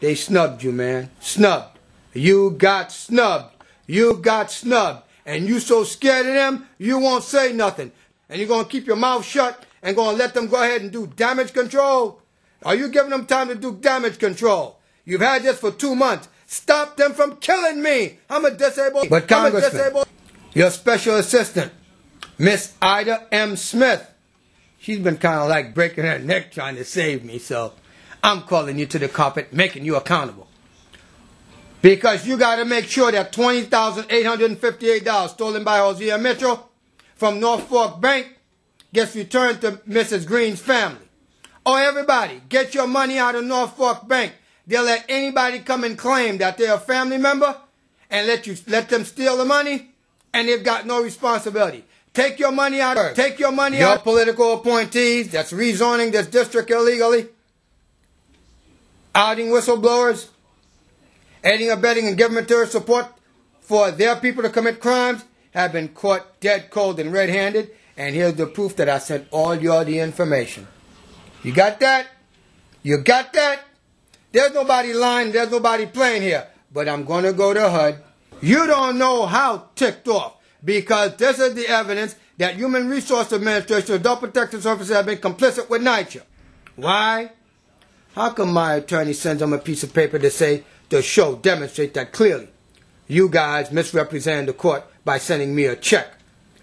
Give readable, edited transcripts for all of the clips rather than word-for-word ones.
They snubbed you, man. Snubbed. You got snubbed. You got snubbed. And you so scared of them, you won't say nothing. And you're going to keep your mouth shut and going to let them go ahead and do damage control? Are you giving them time to do damage control? You've had this for 2 months. Stop them from killing me. I'm a disabled. But Congressman, your special assistant, Miss Ida M. Smith, she's been kind of like breaking her neck trying to save me. So I'm calling you to the carpet, making you accountable. Because you got to make sure that $20,858 stolen by Hosea Mitchell from North Fork Bank gets returned to Mrs. Green's family. Oh, everybody, get your money out of North Fork Bank. They'll let anybody come and claim that they're a family member and let them steal the money, and they've got no responsibility. Take your money out. Take your money out. Your political appointees that's rezoning this district illegally, outing whistleblowers, aiding, abetting, and giving material support for their people to commit crimes have been caught dead cold and red-handed. And here's the proof that I sent all y'all the information. You got that? You got that? There's nobody lying. There's nobody playing here. But I'm going to go to HUD. You don't know how ticked off, because this is the evidence that Human Resource Administration, Adult Protection Services have been complicit with NYCHA. Why? How come my attorney sends them a piece of paper to demonstrate that clearly you guys misrepresented the court by sending me a check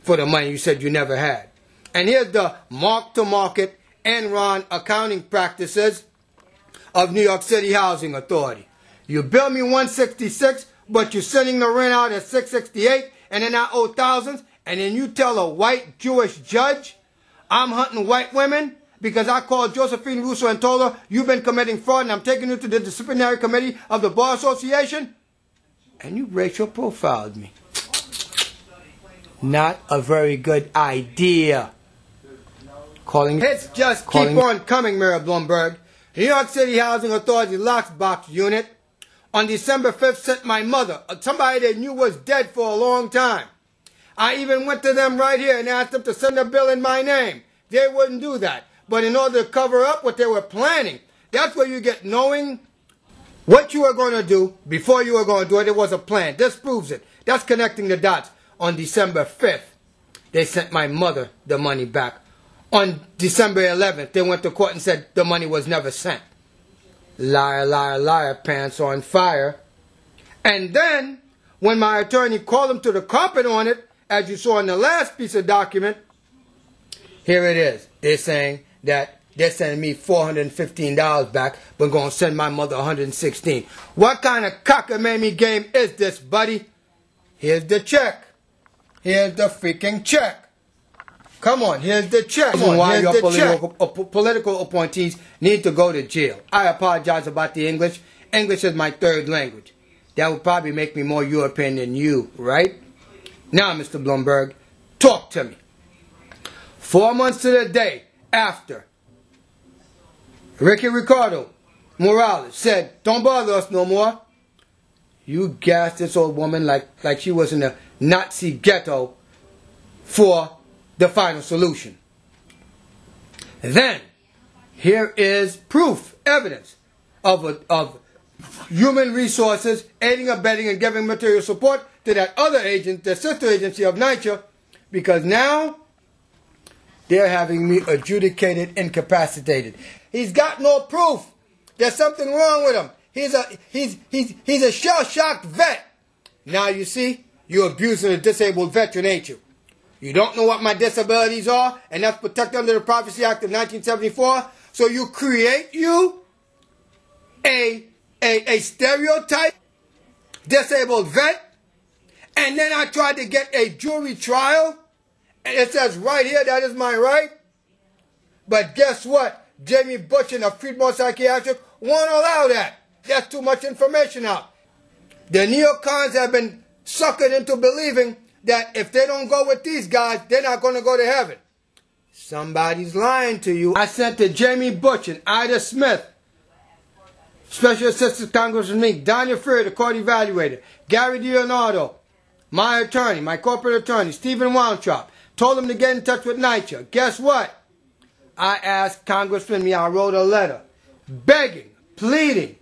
for the money you said you never had? And here's the mark-to-market Enron accounting practices of New York City Housing Authority. You bill me $166, but you're sending the rent out at $668, and then I owe thousands, and then you tell a white Jewish judge I'm hunting white women because I called Josephine Russo and told her you've been committing fraud and I'm taking you to the disciplinary committee of the Bar Association? And you racial profiled me. Not a very good idea. Hits just keep on coming, Mayor Bloomberg. New York City Housing Authority Locksbox Unit on December 5th sent my mother, somebody they knew was dead for a long time. I even went to them right here and asked them to send a bill in my name. They wouldn't do that. But in order to cover up what they were planning, that's where you get knowing what you were going to do before you were going to do it. It was a plan. This proves it. That's connecting the dots. On December 5th, they sent my mother the money back. On December 11th, they went to court and said the money was never sent. Liar, liar, liar, pants on fire. And then, when my attorney called them to the carpet on it, as you saw in the last piece of document, here it is. They're saying that they're sending me $415 back, but going to send my mother $116. What kind of cockamamie game is this, buddy? Here's the check. Here's the freaking check. Come on, here's the check. Why your political appointees need to go to jail. I apologize about the English. English is my third language. That would probably make me more European than you, right? Now, Mr. Bloomberg, talk to me. 4 months to the day after Ricky Ricardo Morales said, don't bother us no more, you gassed this old woman like she was in a Nazi ghetto for the final solution. Then, here is proof, evidence of Human Resources aiding, abetting, and giving material support to that other agent, the sister agency of NYCHA, because now they're having me adjudicated incapacitated. He's got no proof. There's something wrong with him. He's a shell-shocked vet. Now you see, you're abusing a disabled veteran, ain't you? You don't know what my disabilities are, and that's protected under the Privacy Act of 1974. So you create a stereotype disabled vet, and then I tried to get a jury trial, and it says right here that is my right. But guess what? Jamie Butch and the Freedmore Psychiatric won't allow that. That's too much information out. The neocons have been suckered into believing that if they don't go with these guys, they're not going to go to heaven. Somebody's lying to you. I sent to Jamie Butch and Ida Smith, Special Assistant Congressman Meek, Danya Freer, the court evaluator, Gary Leonardo, my attorney, my corporate attorney, Stephen Weintraub, told them to get in touch with NYCHA. Guess what? I asked Congressman I wrote a letter begging, pleading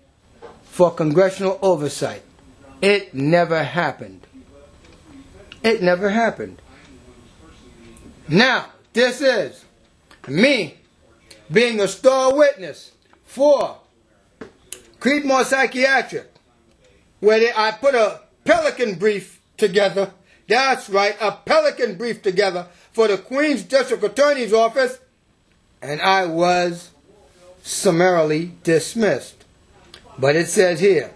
for congressional oversight. It never happened. It never happened. Now, this is me being a star witness for Creedmoor Psychiatric, where I put a pelican brief together. That's right, a pelican brief together for the Queens District Attorney's Office, and I was summarily dismissed. But it says here,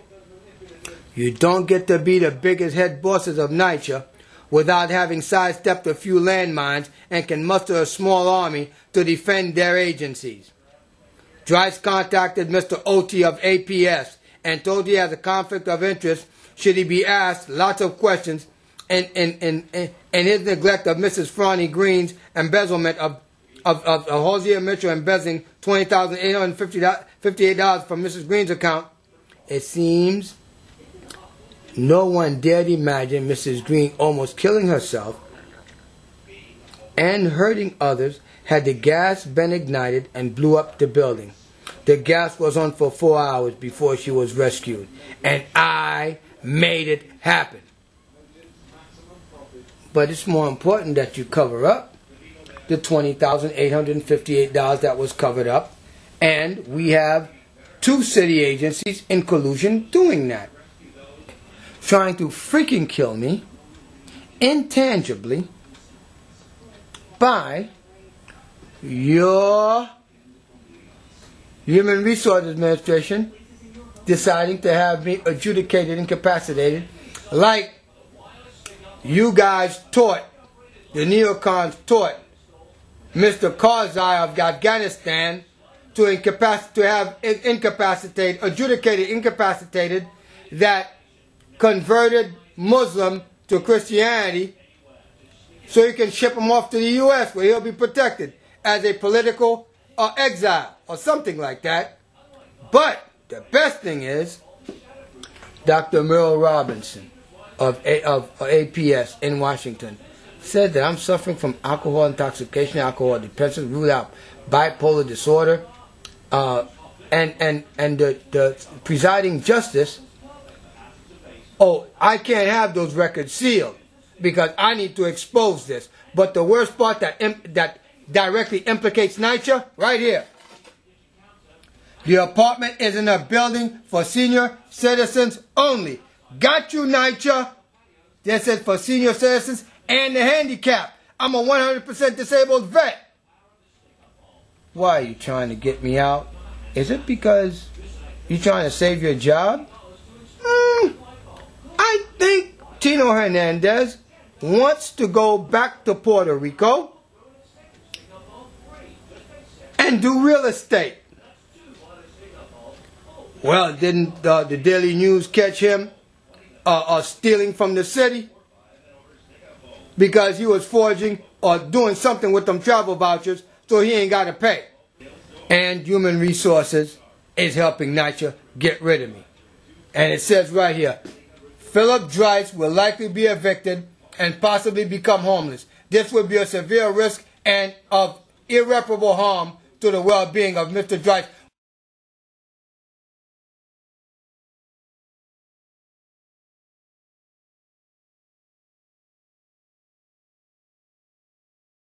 you don't get to be the biggest head bosses of NYCHA without having sidestepped a few landmines and can muster a small army to defend their agencies. Dreiss contacted Mr. Oti of APS and told he has a conflict of interest should he be asked lots of questions in his neglect of Mrs. Franny Green's embezzlement of Hosier Mitchell embezzling $20,858 from Mrs. Green's account. It seems no one dared imagine Mrs. Green almost killing herself and hurting others had the gas been ignited and blew up the building. The gas was on for 4 hours before she was rescued, and I made it happen. But it's more important that you cover up the $20,858 that was covered up, and we have 2 city agencies in collusion doing that, trying to freaking kill me intangibly by your Human Resources Administration deciding to have me adjudicated incapacitated like you guys taught, the neocons taught Mr. Karzai of Afghanistan to have adjudicated incapacitated that converted Muslim to Christianity so you can ship him off to the U.S. where he'll be protected as a political exile or something like that. But the best thing is Dr. Merle Robinson of APS in Washington said that I'm suffering from alcohol intoxication, alcohol dependence, ruled out bipolar disorder, and the presiding justice, I can't have those records sealed because I need to expose this. But the worst part that directly implicates NYCHA, right here. The apartment is in a building for senior citizens only. Got you, NYCHA. That says for senior citizens and the handicapped. I'm a 100% disabled vet. Why are you trying to get me out? Is it because you're trying to save your job? I think Tino Hernandez wants to go back to Puerto Rico and do real estate. Well, didn't the Daily News catch him stealing from the city? Because he was forging or doing something with them travel vouchers so he ain't got to pay. And Human Resources is helping NYCHA get rid of me. And it says right here, Philip Dreiss will likely be evicted and possibly become homeless. This would be a severe risk and of irreparable harm to the well-being of Mr. Dreiss,